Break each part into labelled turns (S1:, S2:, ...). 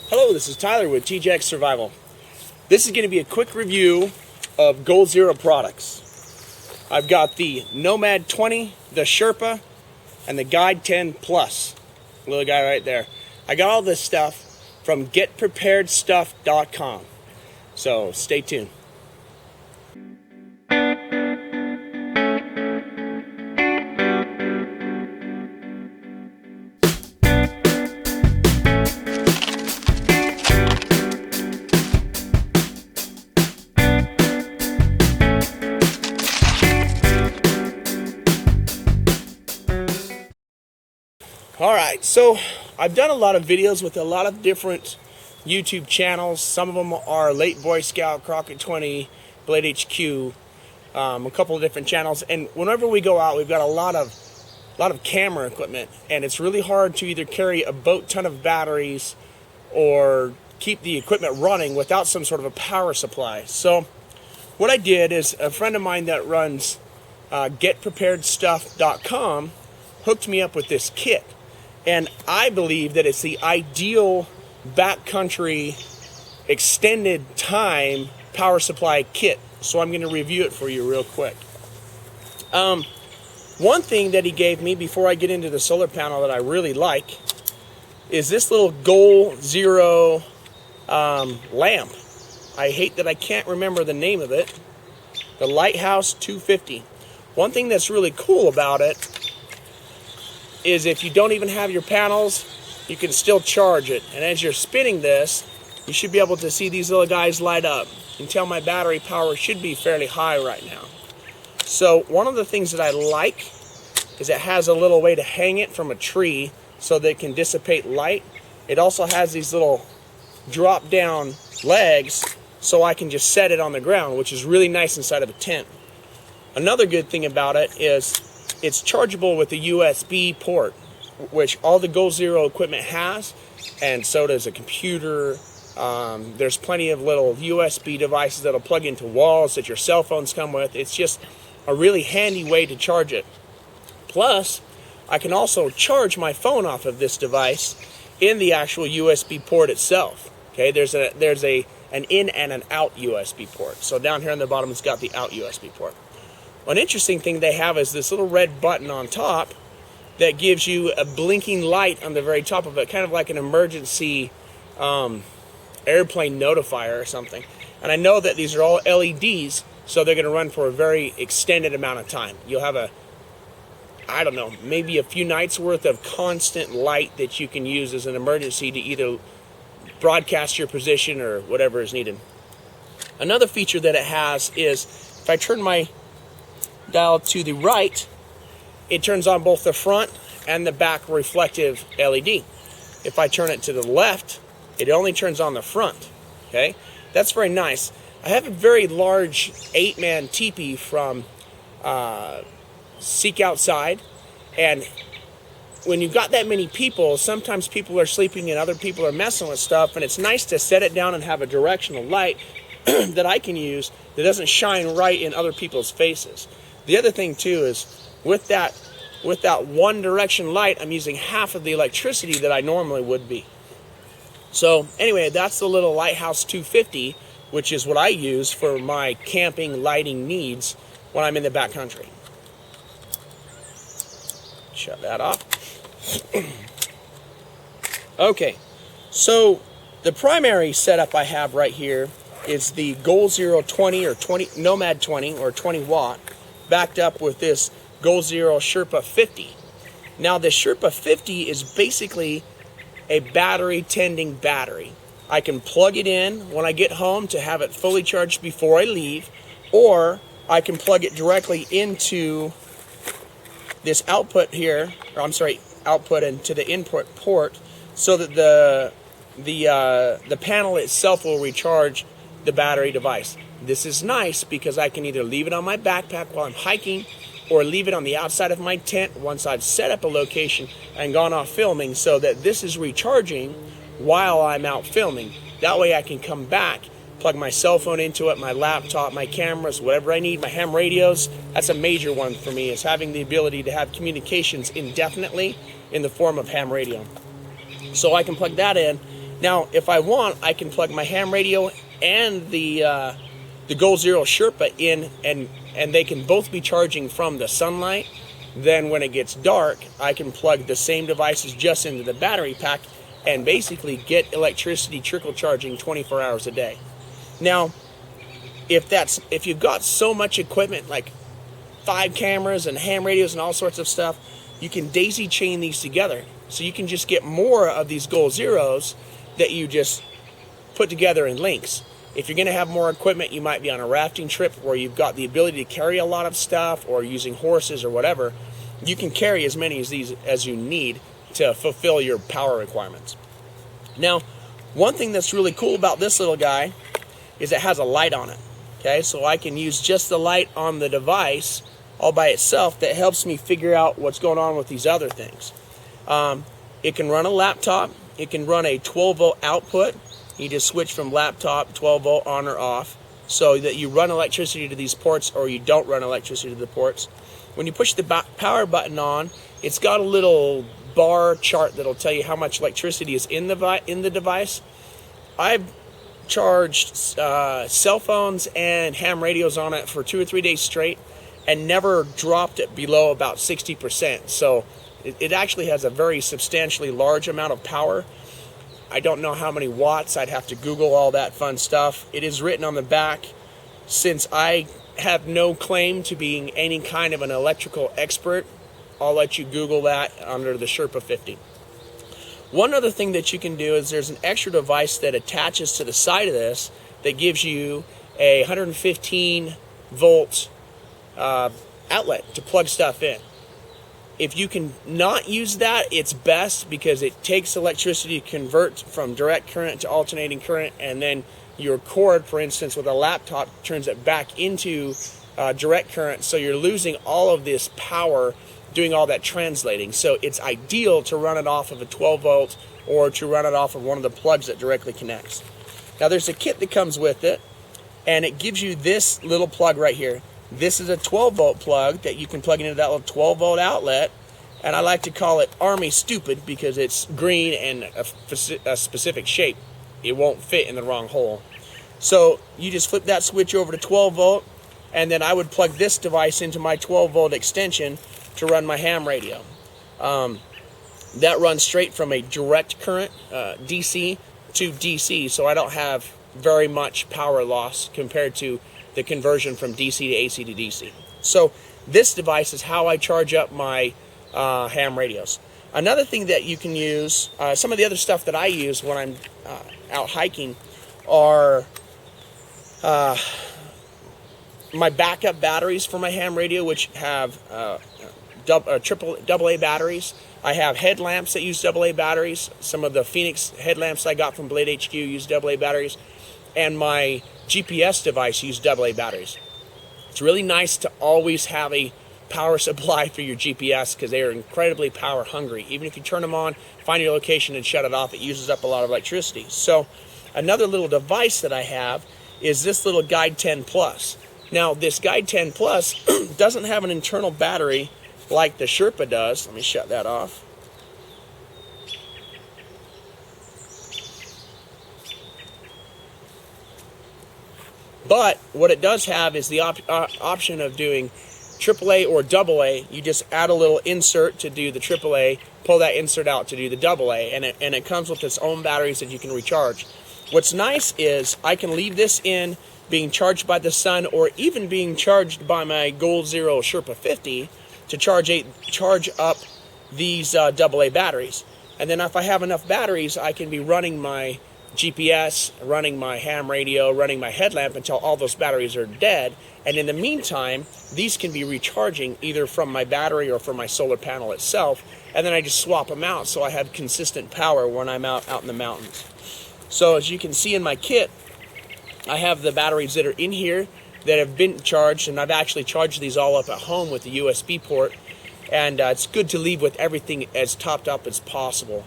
S1: Hello, this is Tyler with TJX Survival. This is going to be a quick review of Goal Zero products. I've got the Nomad 20, the Sherpa, and the Guide 10 Plus. Little guy right there. I got all this stuff from getpreparedstuff.com. So stay tuned. Alright, so I've done a lot of videos with a lot of different YouTube channels. Some of them are Late Boy Scout, Crockett 20, Blade HQ, a couple of different channels. And whenever we go out, we've got a lot of camera equipment, and it's really hard to either carry a boat ton of batteries or keep the equipment running without some sort of a power supply. So what I did is a friend of mine that runs getpreparedstuff.com hooked me up with this kit. And I believe that it's the ideal backcountry extended time power supply kit. So I'm going to review it for you real quick. One thing that he gave me before I get into the solar panel that I really like is this little Goal Zero lamp. I hate that I can't remember the name of it. The Lighthouse 250. One thing that's really cool about it is if you don't even have your panels, you can still charge it. And as you're spinning this, you should be able to see these little guys light up. You can tell my battery power should be fairly high right now. So one of the things that I like is it has a little way to hang it from a tree so that it can dissipate light. It also has these little drop down legs so I can just set it on the ground, which is really nice inside of a tent. Another good thing about it is it's chargeable with a USB port, which all the Goal Zero equipment has, and so does a computer. There's plenty of little USB devices that'll plug into walls that your cell phones come with. It's just a really handy way to charge it. Plus, I can also charge my phone off of this device in the actual USB port itself. Okay, there's an in and an out USB port. So down here on the bottom, it's got the out USB port. One interesting thing they have is this little red button on top that gives you a blinking light on the very top of it, kind of like an emergency airplane notifier or something. And I know that these are all LEDs, so they're going to run for a very extended amount of time. You'll have I don't know, maybe a few nights worth of constant light that you can use as an emergency to either broadcast your position or whatever is needed. Another feature that it has is if I turn my dial to the right, it turns on both the front and the back reflective LED. If I turn it to the left, it only turns on the front. Okay, that's very nice. I have a very large 8-man teepee from Seek Outside, and when you've got that many people, sometimes people are sleeping and other people are messing with stuff, and it's nice to set it down and have a directional light that I can use that doesn't shine right in other people's faces. The other thing too is with that one direction light, I'm using half of the electricity that I normally would be. So anyway, that's the little Lighthouse 250, which is what I use for my camping lighting needs when I'm in the backcountry. Shut that off. Okay, so the primary setup I have right here is the Goal Zero 20 or 20 Nomad 20 or 20 watt, backed up with this Goal Zero Sherpa 50. Now the Sherpa 50 is basically a battery tending battery. I can plug it in when I get home to have it fully charged before I leave, or I can plug it directly into this output here, or I'm sorry, output into the input port, so that the panel itself will recharge the battery device. This is nice because I can either leave it on my backpack while I'm hiking or leave it on the outside of my tent once I've set up a location and gone off filming, so that this is recharging while I'm out filming. That way I can come back, plug my cell phone into it, my laptop, my cameras, whatever I need, my ham radios. That's a major one for me, is having the ability to have communications indefinitely in the form of ham radio. So I can plug that in Now, if I want, I can plug my ham radio and the Goal Zero Sherpa in, and they can both be charging from the sunlight. Then when it gets dark, I can plug the same devices just into the battery pack and basically get electricity trickle charging 24 hours a day. Now, if you've got so much equipment, like 5 cameras and ham radios and all sorts of stuff, you can daisy chain these together. So you can just get more of these Goal Zeros that you just put together in links. If you're going to have more equipment, you might be on a rafting trip where you've got the ability to carry a lot of stuff, or using horses or whatever. You can carry as many of these as you need to fulfill your power requirements. Now, one thing that's really cool about this little guy is it has a light on it. Okay, so I can use just the light on the device all by itself. That helps me figure out what's going on with these other things. It can run a laptop. It can run a 12-volt output. You just switch from laptop 12-volt on or off, so that you run electricity to these ports or you don't run electricity to the ports. When you push the power button on, it's got a little bar chart that'll tell you how much electricity is in the device. I've charged cell phones and ham radios on it for 2 or 3 days straight and never dropped it below about 60%. So it actually has a very substantially large amount of power. I don't know how many watts. I'd have to Google all that fun stuff. It is written on the back, since I have no claim to being any kind of an electrical expert, I'll let you Google that under the Sherpa 50. One other thing that you can do is there's an extra device that attaches to the side of this that gives you a 115 volt outlet to plug stuff in. If you can not use that, it's best, because it takes electricity to convert from direct current to alternating current, and then your cord, for instance, with a laptop, turns it back into direct current, so you're losing all of this power doing all that translating. So it's ideal to run it off of a 12 volt or to run it off of one of the plugs that directly connects. Now there's a kit that comes with it, and it gives you this little plug right here. This is a 12 volt plug that you can plug into that little 12 volt outlet, and I like to call it Army Stupid because it's green and a specific shape. It won't fit in the wrong hole. So you just flip that switch over to 12 volt, and then I would plug this device into my 12 volt extension to run my ham radio. That runs straight from a direct current DC to DC, so I don't have very much power loss compared to the conversion from DC to AC to DC. So this device is how I charge up my ham radios. Another thing that you can use, some of the other stuff that I use when I'm out hiking are my backup batteries for my ham radio, which have AA batteries. I have headlamps that use AA batteries. Some of the Phoenix headlamps I got from Blade HQ use AA batteries. And my GPS device use AA batteries. It's really nice to always have a power supply for your GPS because they are incredibly power hungry. Even if you turn them on, find your location and shut it off, it uses up a lot of electricity. So another little device that I have is this little Guide 10 Plus. Now this Guide 10 Plus doesn't have an internal battery like the Sherpa does. Let me shut that off. But what it does have is the option of doing AAA or AA. You just add a little insert to do the AAA, pull that insert out to do the AA, and it comes with its own batteries that you can recharge. What's nice is I can leave this in being charged by the sun, or even being charged by my Goal Zero Sherpa 50 to charge up these AA batteries. And then if I have enough batteries, I can be running my GPS, running my ham radio, running my headlamp until all those batteries are dead. And in the meantime, these can be recharging either from my battery or from my solar panel itself. And then I just swap them out so I have consistent power when I'm out in the mountains. So as you can see in my kit, I have the batteries that are in here that have been charged, and I've actually charged these all up at home with the USB port. And it's good to leave with everything as topped up as possible.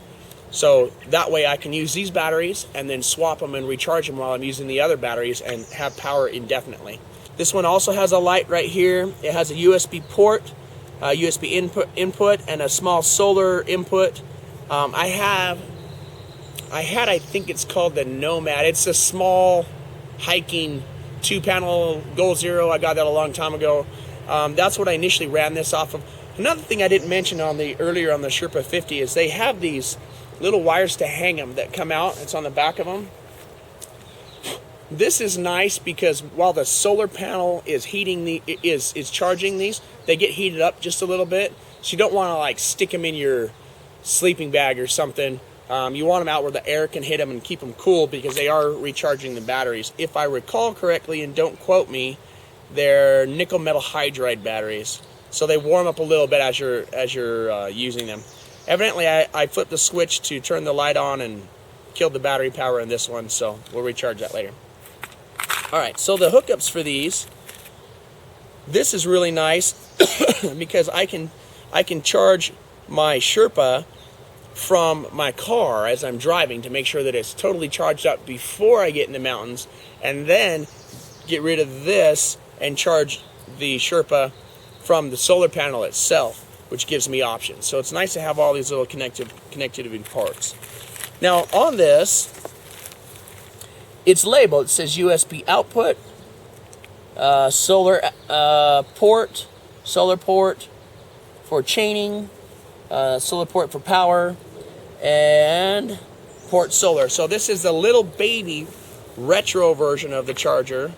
S1: So that way I can use these batteries and then swap them and recharge them while I'm using the other batteries and have power indefinitely. This one also has a light right here. It has a USB port, USB input, and a small solar input. I have I think it's called the Nomad. It's a small hiking 2-panel Goal Zero. I got that a long time ago. That's what I initially ran this off of. Another thing I didn't mention earlier on the Sherpa 50 is they have these little wires to hang them that come out. It's on the back of them. This is nice because while the solar panel is charging these, they get heated up just a little bit. So you don't want to like stick them in your sleeping bag or something. You want them out where the air can hit them and keep them cool because they are recharging the batteries. If I recall correctly, and don't quote me, they're nickel metal hydride batteries. So they warm up a little bit as you're using them. Evidently, I flipped the switch to turn the light on and killed the battery power in this one, so we'll recharge that later. All right, so the hookups for these, this is really nice because I can charge my Sherpa from my car as I'm driving to make sure that it's totally charged up before I get in the mountains, and then get rid of this and charge the Sherpa from the solar panel itself, which gives me options. So it's nice to have all these little connectivity parts. Now on this, it's labeled. It says USB output, solar port for chaining, solar port for power, and port solar. So this is the little baby retro version of the charger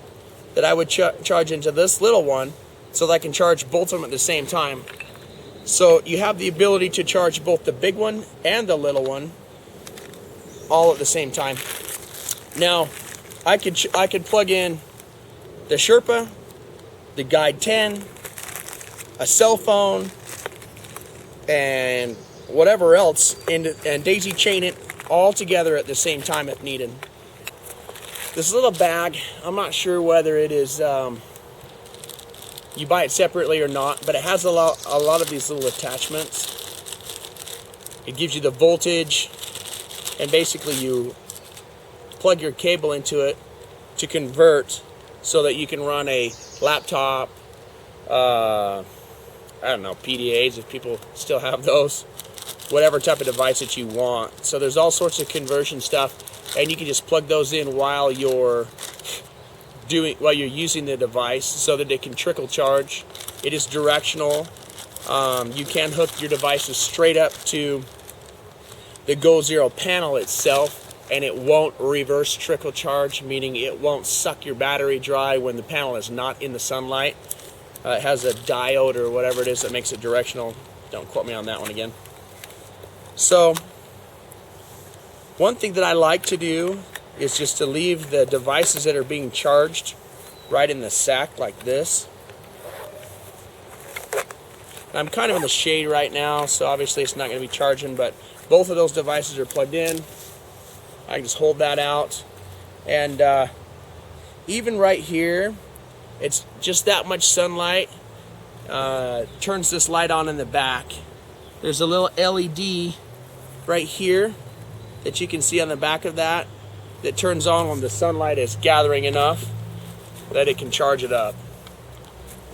S1: that I would charge into this little one so that I can charge both of them at the same time. So you have the ability to charge both the big one and the little one all at the same time. Now, I could plug in the Sherpa, the Guide 10, a cell phone, and whatever else, and daisy chain it all together at the same time if needed. This little bag, I'm not sure whether it is you buy it separately or not, but it has a lot of these little attachments. It gives you the voltage, and basically you plug your cable into it to convert so that you can run a laptop, I don't know, PDAs if people still have those, whatever type of device that you want. So there's all sorts of conversion stuff, and you can just plug those in while you're using the device so that it can trickle charge. It is directional. You can hook your devices straight up to the Goal Zero panel itself, and it won't reverse trickle charge, meaning it won't suck your battery dry when the panel is not in the sunlight. It has a diode or whatever it is that makes it directional. Don't quote me on that one again. So one thing that I like to do is just to leave the devices that are being charged right in the sack like this. I'm kind of in the shade right now, so obviously it's not going to be charging, but both of those devices are plugged in. I can just hold that out, and even right here, it's just that much sunlight turns this light on in the back. There's a little LED right here that you can see on the back of that turns on when the sunlight is gathering enough that it can charge it up.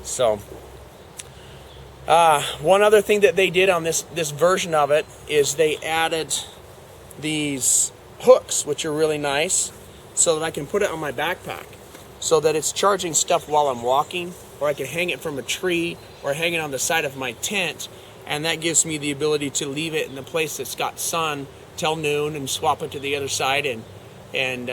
S1: So one other thing that they did on this version of it is they added these hooks, which are really nice, so that I can put it on my backpack so that it's charging stuff while I'm walking, or I can hang it from a tree or hang it on the side of my tent, and that gives me the ability to leave it in a place that's got sun till noon and swap it to the other side and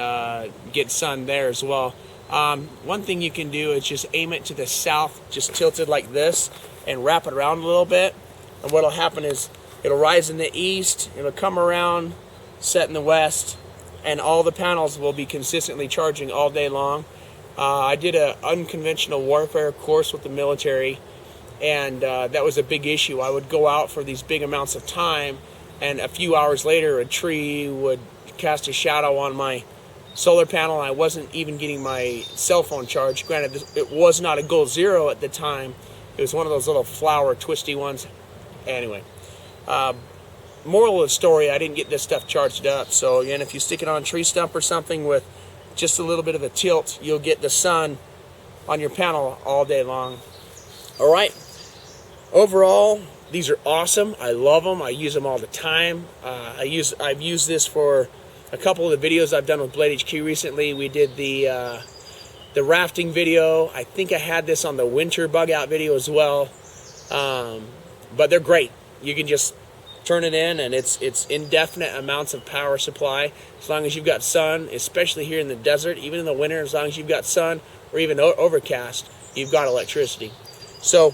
S1: get sun there as well. One thing you can do is just aim it to the south, just tilt it like this and wrap it around a little bit, and what'll happen is it'll rise in the east, it'll come around, set in the west, and all the panels will be consistently charging all day long. I did an unconventional warfare course with the military, and that was a big issue. I would go out for these big amounts of time, and a few hours later a tree would cast a shadow on my solar panel, and I wasn't even getting my cell phone charged. Granted, it was not a Goal Zero at the time. It was one of those little flower twisty ones. Anyway, moral of the story, I didn't get this stuff charged up. So again, if you stick it on a tree stump or something with just a little bit of a tilt, you'll get the sun on your panel all day long. All right. Overall, these are awesome. I love them. I use them all the time. I've used this for a couple of the videos I've done with Blade HQ recently. We did the rafting video. I think I had this on the winter bug out video as well. But they're great. You can just turn it in, and it's indefinite amounts of power supply as long as you've got sun, especially here in the desert. Even in the winter, as long as you've got sun or even overcast, you've got electricity. So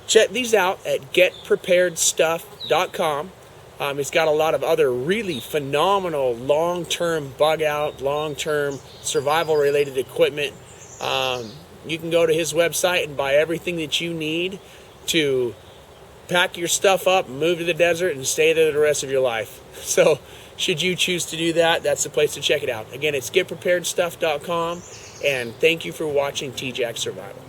S1: check these out at getpreparedstuff.com. It's got a lot of other really phenomenal long-term bug out, long-term survival related equipment. You can go to his website and buy everything that you need to pack your stuff up, move to the desert, and stay there the rest of your life. So should you choose to do that, that's the place to check it out. Again, it's getpreparedstuff.com, and thank you for watching TJack Survival.